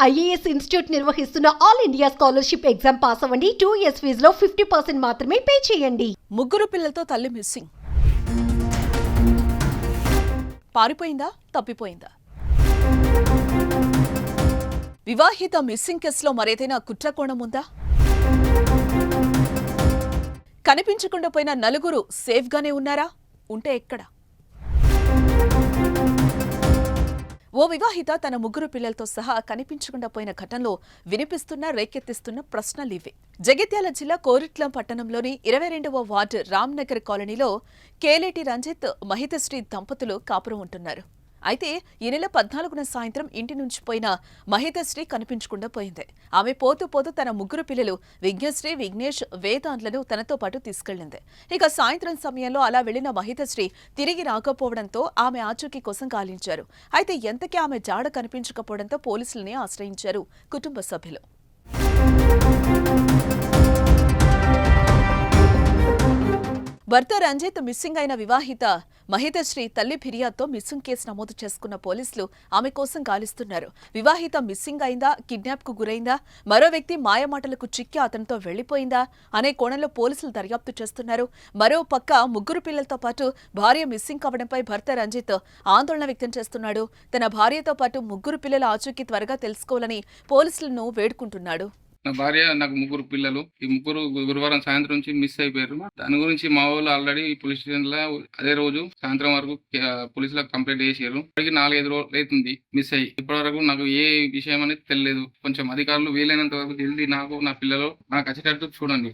IAS institute నిర్వహిస్తున్న all India scholarship exam pass అవ్వండి. 2 years ఫీజులో 50% మాత్రమే పే చేయండి. ముగ్గురు పిల్లలతో తల్లి మిస్సింగ్. పారిపోయిందా, తప్పిపోయిందా? వివాహిత మిస్సింగ్ కేసులో మరేదైనా కుట్రకోణం ఉందా? కనిపించకుండా పోయిన నలుగురు సేఫ్గానే ఉన్నారా? ఉంటే ఎక్కడ? ఓ వివాహిత తన ముగ్గురు పిల్లలతో సహా కనిపించకుండా పోయిన ఘటనలో వినిపిస్తున్న రేకెత్తిస్తున్న ప్రశ్నలివే. జగిత్యాల జిల్లా కోరిట్లం పట్టణంలోని 22వ వార్డు రామ్నగర్ కాలనీలో కేలేటి రంజిత్, మహితశ్రీ దంపతులు కాపురం ఉంటున్నారు. అయితే ఈ నెల 14న సాయంత్రం ఇంటి నుంచి పోయిన మహితశ్రీ కనిపించకుండా పోయింది. ఆమె పోతూ పోతూ తన ముగ్గురు పిల్లలు విఘ్నశ్రీ, విఘ్నేష్, వేదాంట్లను తనతో పాటు తీసుకెళ్లింది. ఇక సాయంత్రం సమయంలో అలా వెళ్లిన మహితశ్రీ తిరిగి రాకపోవడంతో ఆమె ఆచూకీ కోసం గాలించారు. అయితే ఎంతకీ ఆమె జాడ కనిపించకపోవడంతో పోలీసులని ఆశ్రయించారు కుటుంబ సభ్యులు. భర్త రంజిత్ మిస్సింగ్ అయిన వివాహిత మహితశ్రీ తల్లి ఫిర్యాదుతో మిస్సింగ్ కేసు నమోదు చేసుకున్న పోలీసులు ఆమె కోసం గాలిస్తున్నారు. వివాహిత మిస్సింగ్ అయిందా, కిడ్నాప్ కు గురైందా, మరో వ్యక్తి మాయమాటలకు చిక్కి అతనితో వెళ్లిపోయిందా అనే కోణంలో పోలీసులు దర్యాప్తు చేస్తున్నారు. మరో పక్క ముగ్గురు పిల్లలతో పాటు భార్య మిస్సింగ్ కావడంపై భర్త రంజిత్ ఆందోళన వ్యక్తం చేస్తున్నాడు. తన భార్యతో పాటు ముగ్గురు పిల్లల ఆచూకీ త్వరగా తెలుసుకోవాలని పోలీసులను వేడుకుంటున్నాడు. నా భార్య, నాకు ముగ్గురు పిల్లలు. ఈ ముగ్గురు గురువారం సాయంత్రం నుంచి మిస్ అయిపోయారు. దాని గురించి మా వాళ్ళు ఆల్రెడీ పోలీస్ స్టేషన్ లో అదే రోజు సాయంత్రం వరకు పోలీసులకు కంప్లైంట్ చేశారు. ఇప్పటికి 4-5 రోజులు అవుతుంది మిస్ అయ్యి. ఇప్పటి వరకు నాకు ఏ విషయం అనేది తెలియదు. కొంచెం అధికారులు వీలైనంత వరకు జల్దీ నాకు, నా పిల్లలు నాకు వచ్చేటట్టు చూడండి.